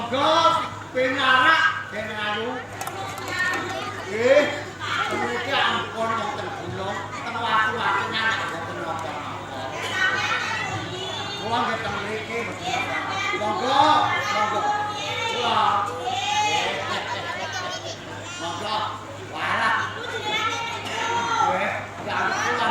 Monggo pengarak den ayu. Nggih. Mriki ampun wonten gunung, teng watu-watu nyanak wonten napa-napa. Kula nggih teng mriki monggo, monggo. Kula. Monggo. Walah. Nggih, ya kula.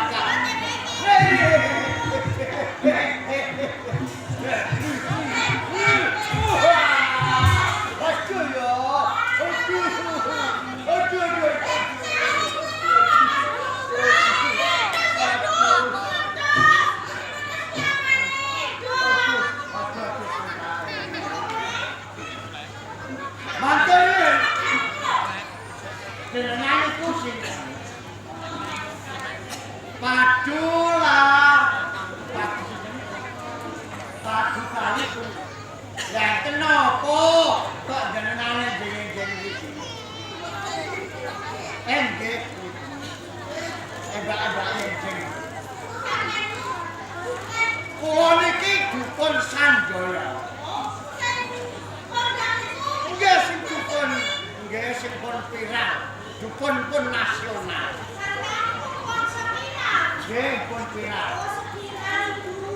Dengan itu sih padu lah padu kali pun yang kenapa kok jenengan jeng-jeng iki nggih ebak-ebak jeng kula niki dukun Sanjaya nggih sing dukun nggih sing pun viral dukun pun nasional. Nggih, pun viral.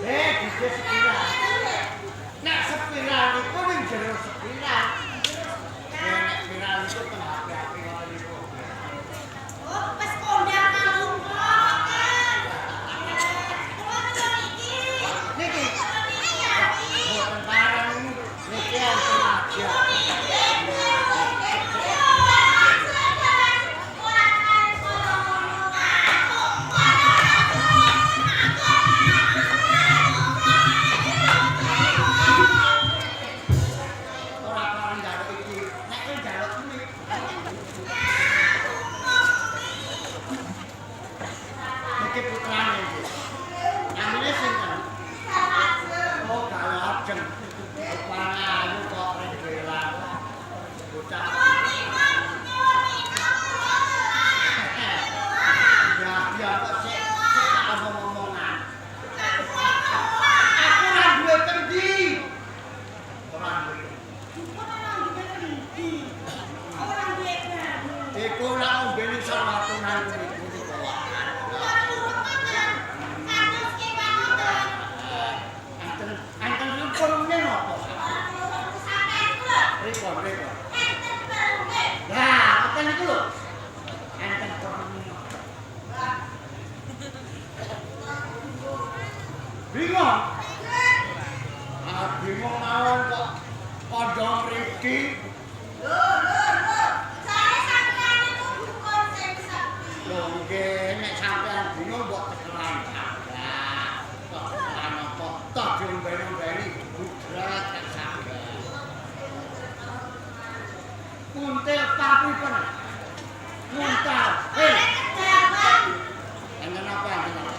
Nggih, bisa spiral. Nek spiral niku ning jero spiral. Nggih, nek viral itu teng HP kok niku. Oh, wis kondang kanggo kan. Niki. Boten barang niki enten aja. Bingung. Bingung mawon kok padha mriki. Saya sampeyan itu dukun sing sepi. Lho nggih, nek sampeyan bingung kok tekelan saged. Kok tekelan apa? Tok diombeni-ombeni budrat tak saged. Kuntil tapi pernah. Muntal. Enten apa enten?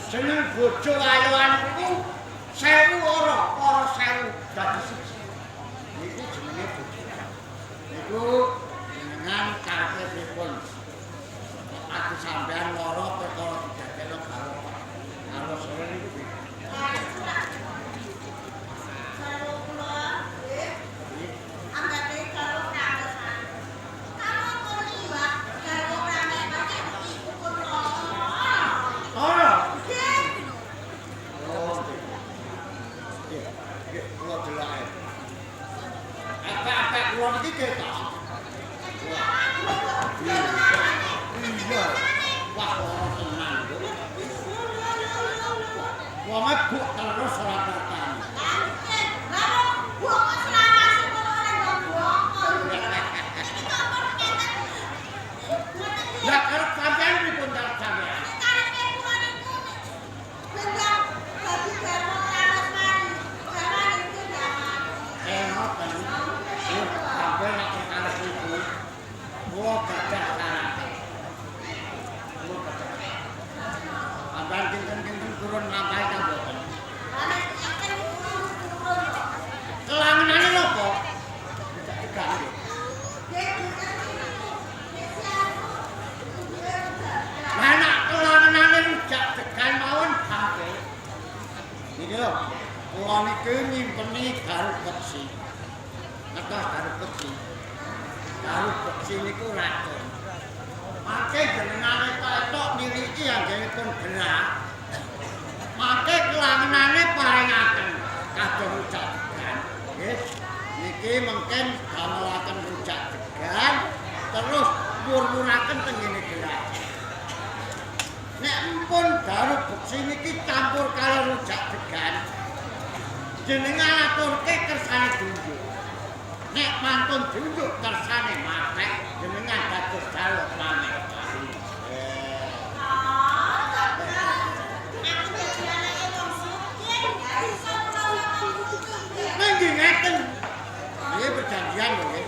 Jeneng bojo ayoan iku 1000 ora 1000 dadi siji. Niku jenenge bojo. Niku jenengan karepe pripun? Aku sampean lara perkara didadekno karo sore niku piye? Kula niki ketok. Iya. Wah, tenan. Wong mabuk terus ora Iki lho, kula niku nyimpen garuk beksi. Ngertos garuk beksi. Garuk beksi niku racun. Mangke jenengane tok niliki anggenipun gerak. Mangke kelangenane paringaken kados rujak degan. Nggih. Niki mungkin damelaken rujak degan terus murmuraken teng ngene gerak. Nek empun garuk beksi niki campur karo rujak degan. Jenengan aturke kersane dunjuk. Nek mantun dunjuk kersane matek, jenengan dados jaluk maneh. Nggih ngeten. Nggih perjanjian lho nggih.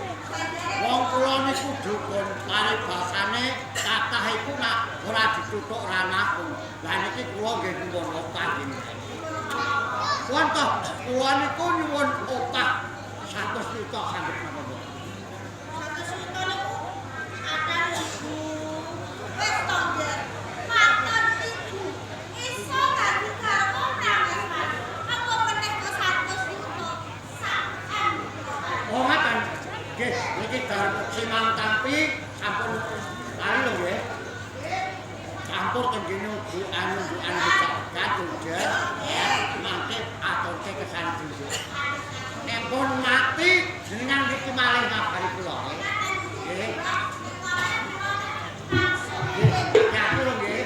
Wong kula niku dukun, paribasane kathah iku nak ora dituthuk ranahku. Lah niki kula nggih nyuwun opah nggih. Wonten kula niku nyuwun opah 100 juta saged menapa. 100 juta niku akan ibu. Wis to, Nggih. Matur ibu. Iso dadi kamu nang Mas. Apa meneh kok 100 juta? Sampeyan. Oh ngoten. Nggih, niki garuk simang tampi sampun kali lho nggih. Campur teng kene unjukan kaduja. Mangke aturke kesan dunjuk. Nek pun mati jenengan niki malih ngabari kula nggih. Nggih. Nggih, aku lho nggih.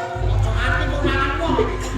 Aja nganti kok mangan wong iki.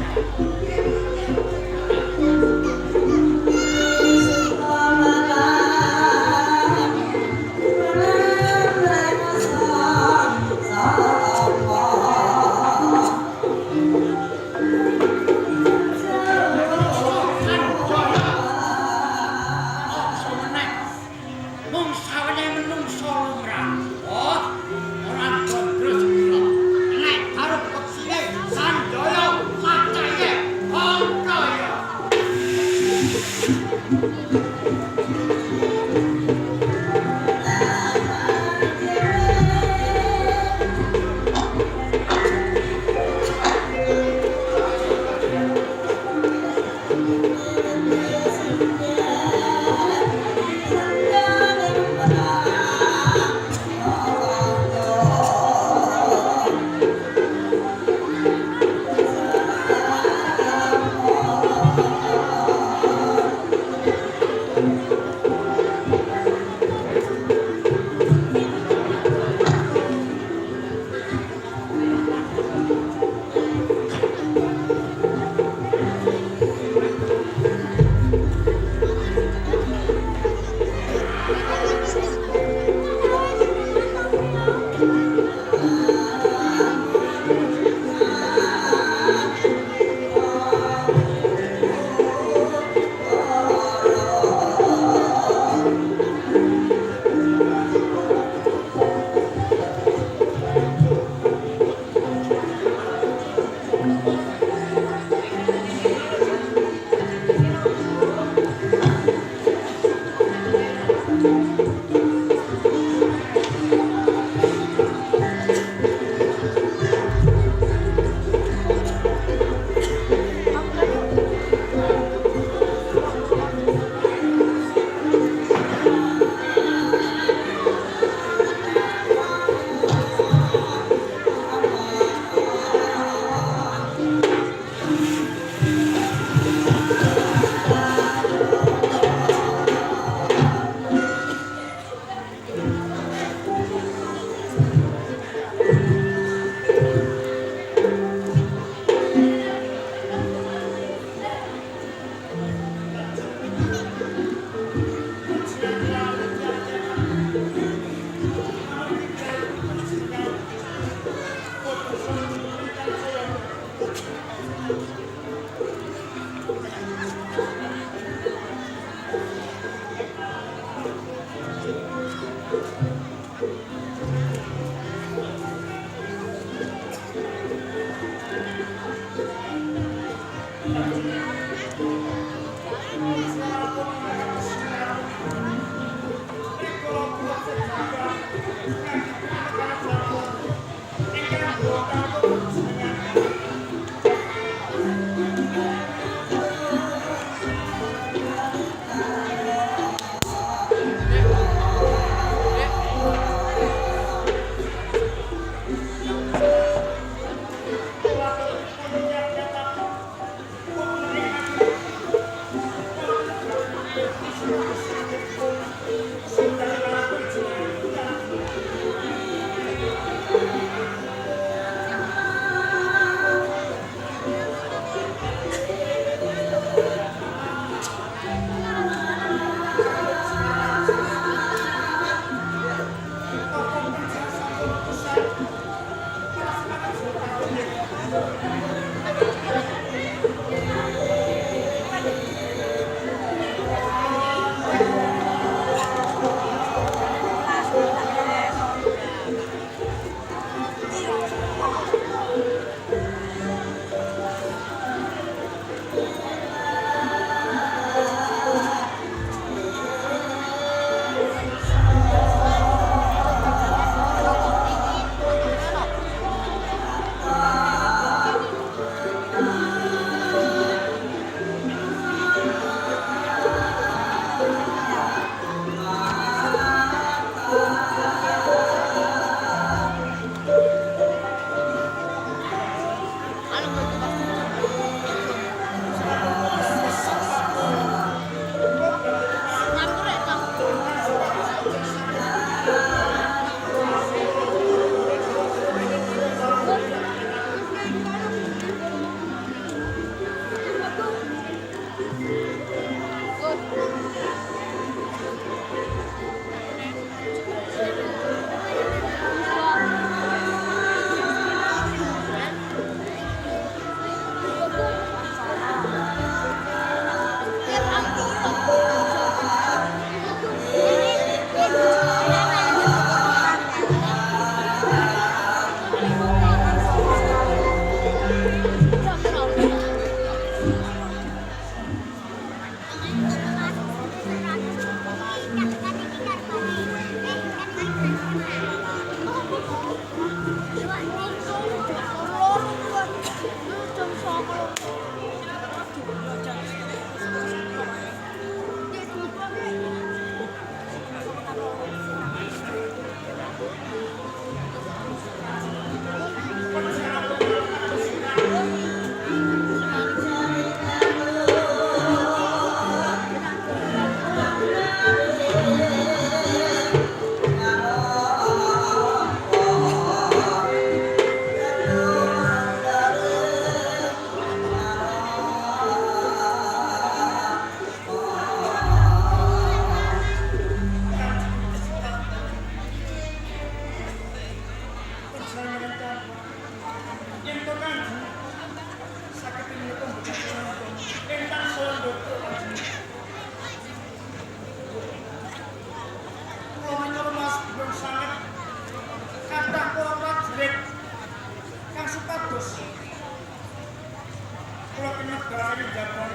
rasanya jagoan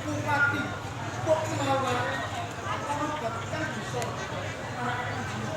kuwati kok mau aku kan bisa merasakan jiwa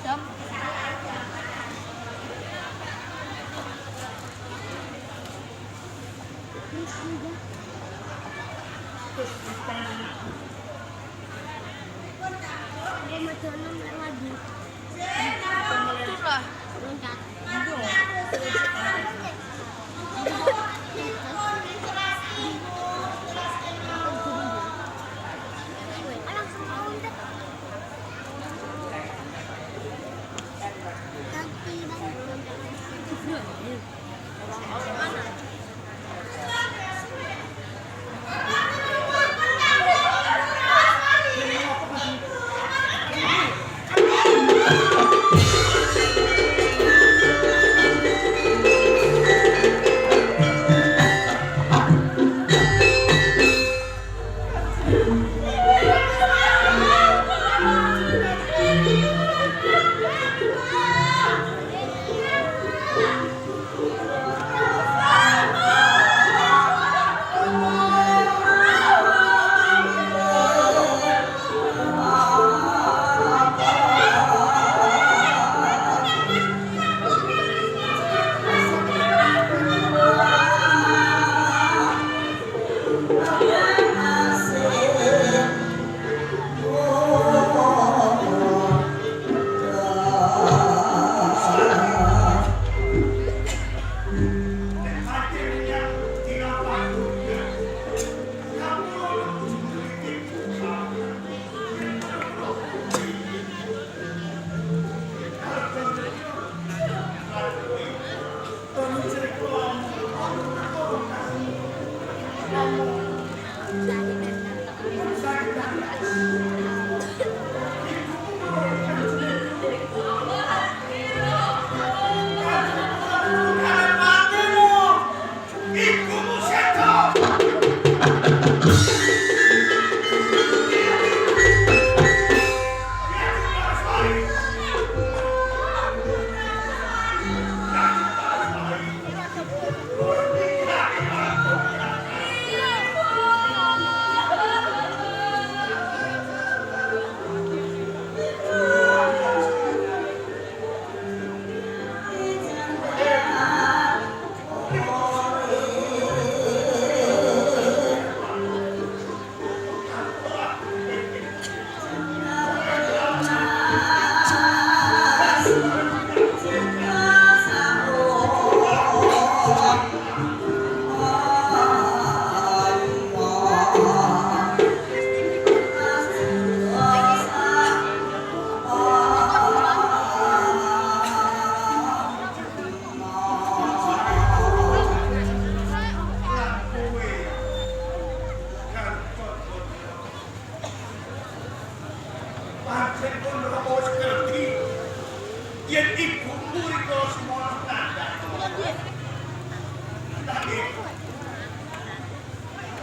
yang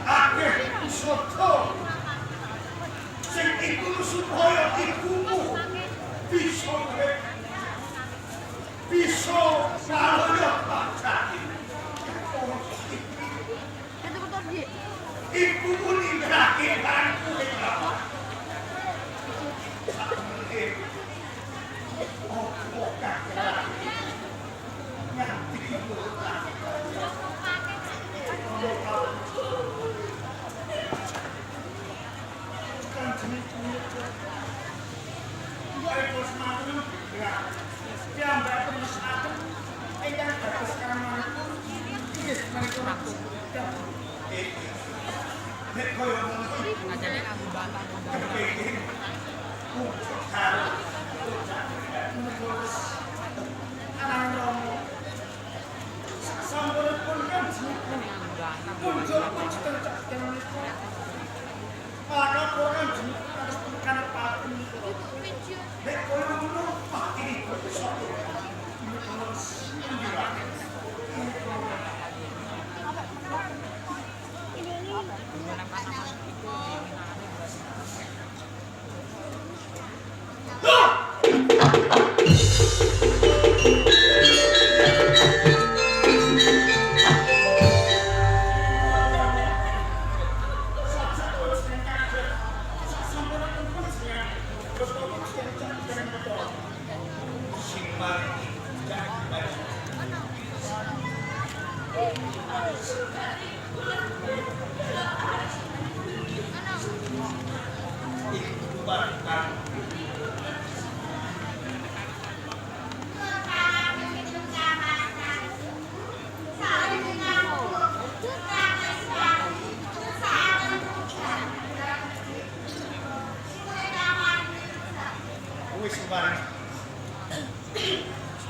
akeh soto sing iku supaya ibumu bisa kaloyo pacake ibumu ninggake kan kowe apa oh kakek nganti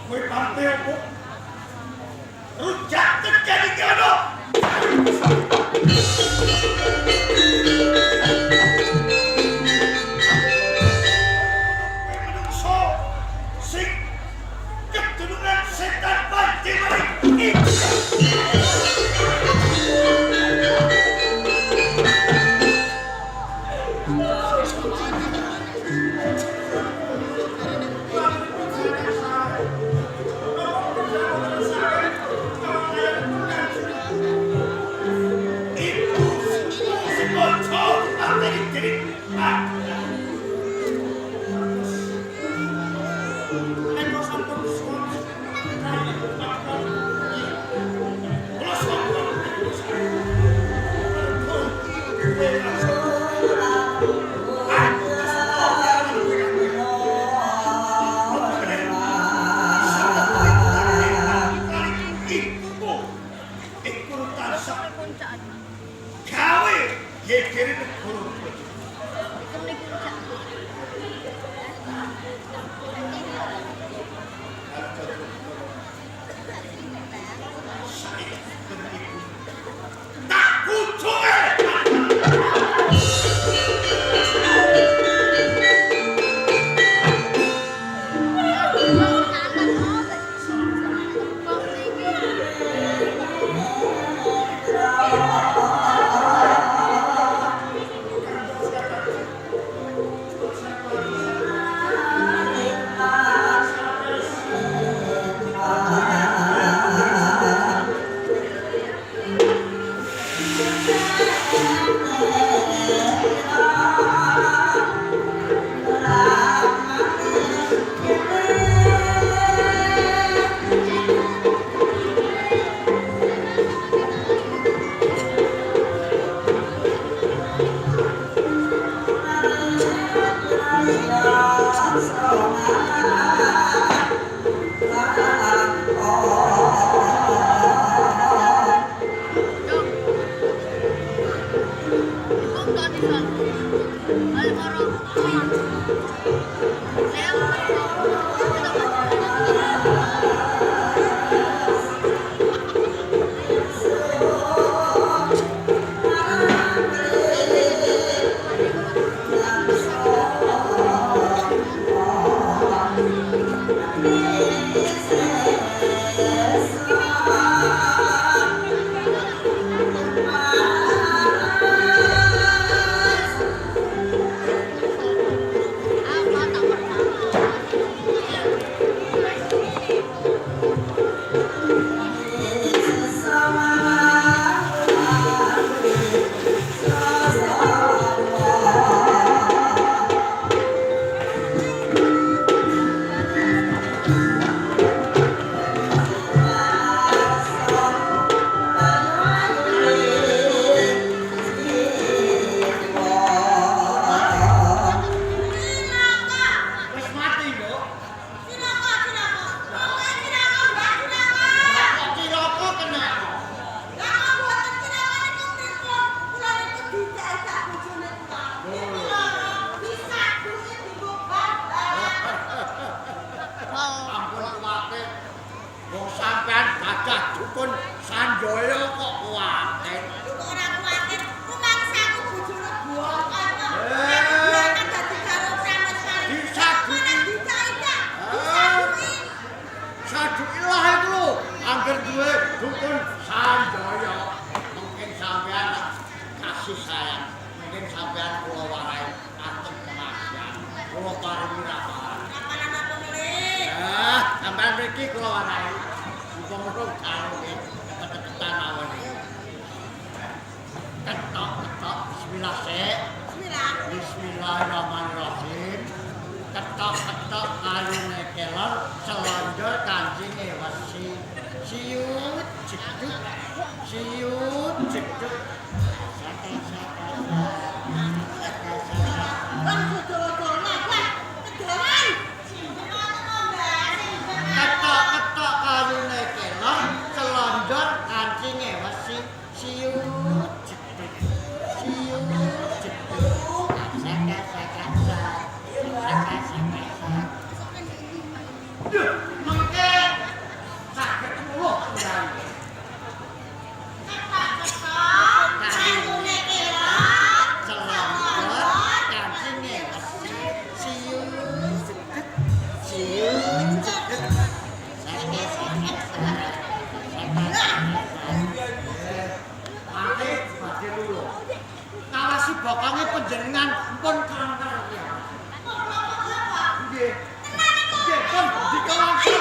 Kowe partai apa? Rujak terjadi jodoh. Menungso sing keturunan setan pancing kuatir. Ora kuatir, rumangsa aku bojone buangan kok. Nek kan dadi karo prameswari. Disaduki. Dicaida. Disaduki. Saduki lah itu lho. Angger duwe dukun Sanjaya. Mungkin sampean kasih sayang. Mungkin sampean kula warai atur kemasian. Kula paringi ramalan. Ramalan apa meneh? Sampean mriki kula warai. Muga-muga karo keteketan mawon iki. Ketok-ketok bismillah sik. Bismillah. Bismillahirrahmanirrahim. Ketok-ketok kalune kelon selonjor kancinge wesi. Siut jeduk. Siut jeduk. Wah, dodo-dodo wah. Kedoran. Ketok-ketok kalune kelon selonjor kancinge wesi. Siut jeduk. Siut jeduk. Duh, mengke saged mulo ndang. Ngawasi bokonge panjenengan pun kanker ya. Nggih. Nggih, pun dikawasi.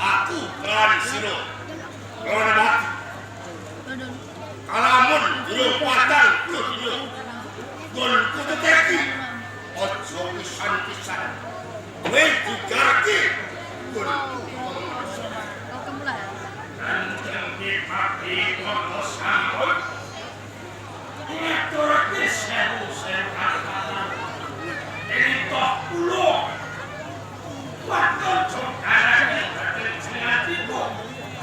aku kelan sino ora mati kalamun durung patang puluh dino golku teteki ojo pisan-pisan kowe digarke golku kanjeng dipati kono sampun ngaturake sewu-sewu kata ini toh pulau waktu jokarake badan jenatiku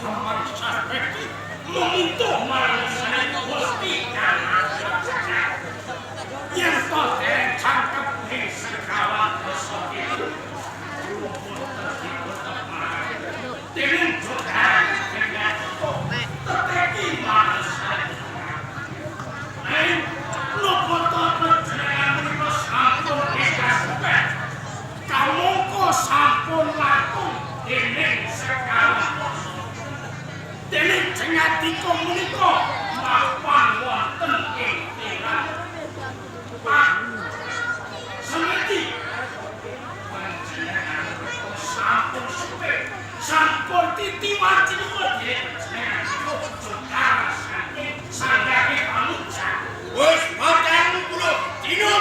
kamar sarpeti memintu malasane Gusti Kang yang toh cangkep ing sekawan dosa itu rumput terhibur teman dengan jokarake jenatiku teteki malasane lain lopoto penjenengan menika sampun ikasepet kamangka sampun langkung dening sekawan dening jengatiko menika mapan wonten ing tiran Pak semedi panjenengan sampun supe sampun titiwati kode jenengan jokar saking sanggake pamuja wis patang puluh dino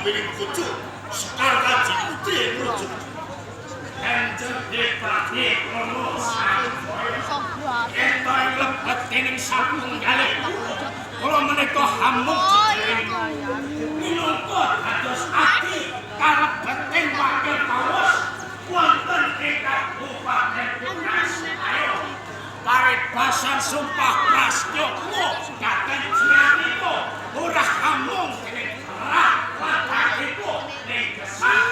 duweni bojo Sekar Kaji Putri Brojo. Kanjeng Depati Krono Sampoyo. Ento ing lebet dening satunggalih. Kula menika hamung jejering. Minangka dados adi kalebeting wakil Paus wonten ing Kabupaten Ayo. Paribasan sumpah prastya kula dhateng jiranipun ora hamung dening rah wadahipun ning gesang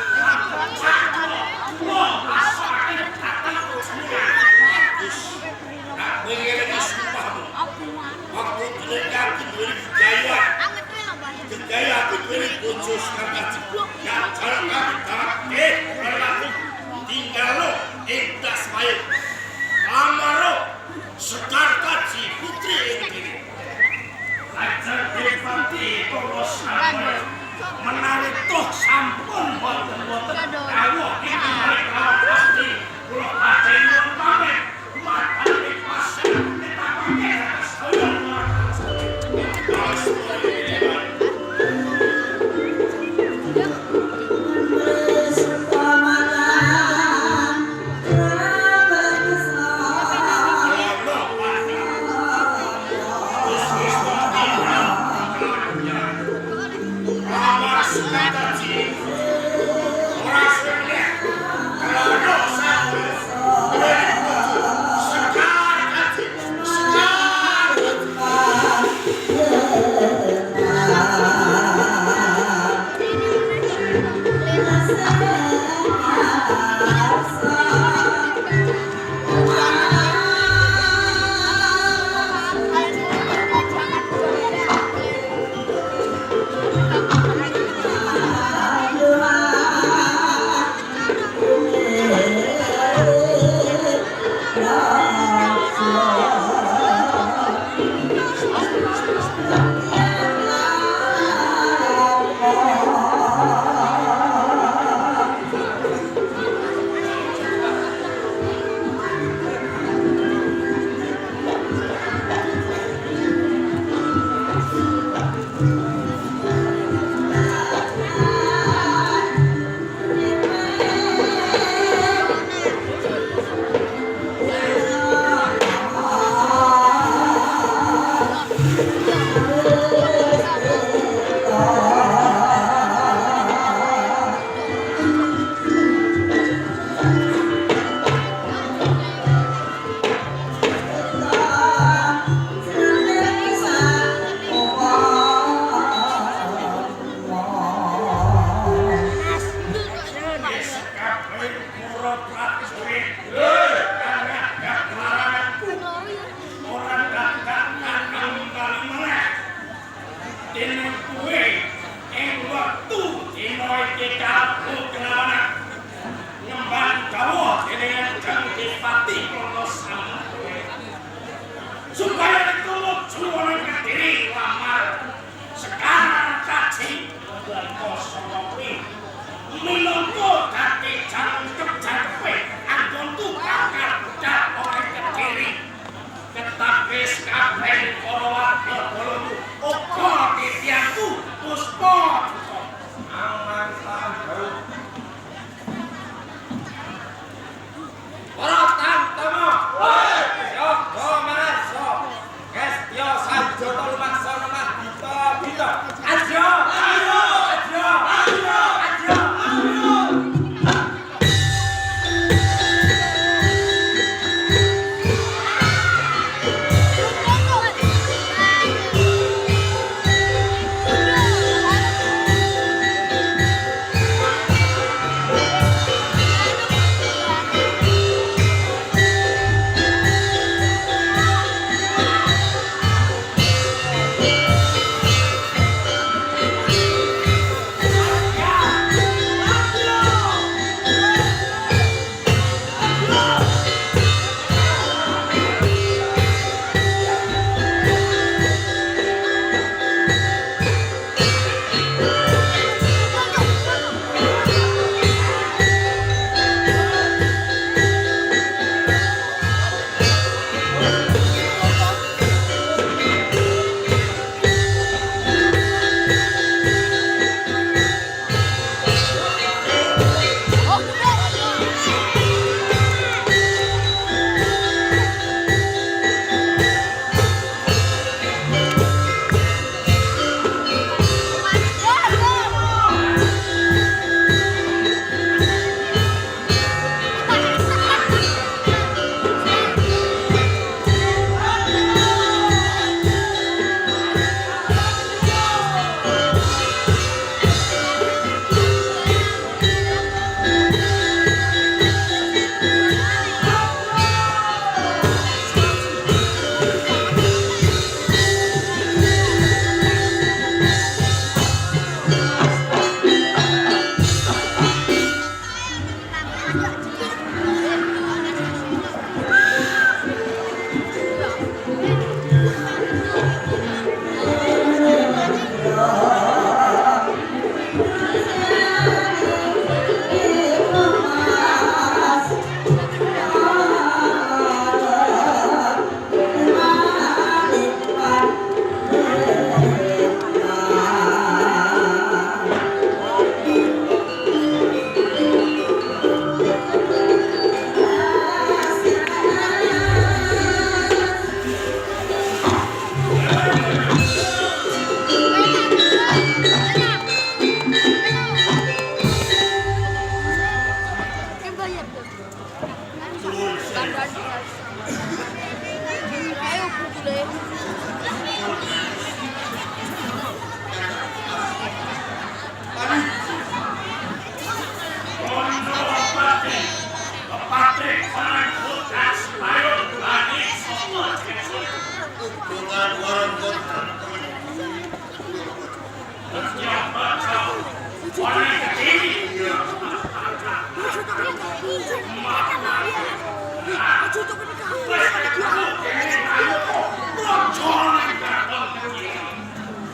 waktu mereka diberi budaya diberi bojo Sekar Kaji yang jalan kami relatif tinggal lo indah main amaro Sekar Kaji Putri ini Kanjeng Depati Krono Sampoyo menawi toh sampun boten-boten dawuh ingkang malih kelawan pasti kula badhe nyuwun pamit madhani pasar netapake sedaya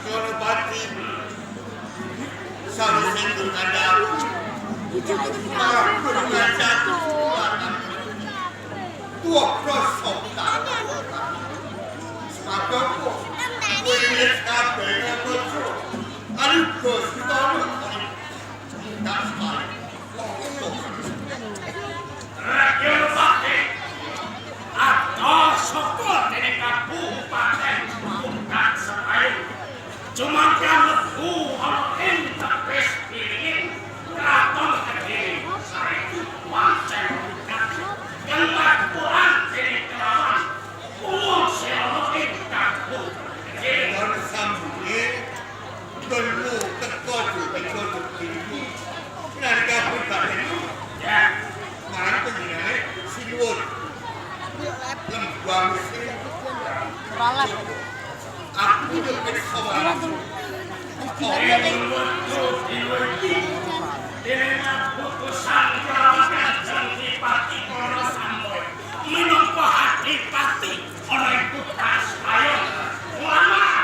Sono batti Sabi sendul ada aku jatuh tua prosok sepatuku kulit kafe yang betul aku sudah tak sekali Rakyat Bakti atau syukur dari kabupaten bukan selain cuma kamu Allah interpres ini keraton kediri saya wancen yang Quran dari kelawan uang kamu dan sambungnya perlu terkodu ini naga bukan ya sekarang penginai siluan lembang sih aku udah bersama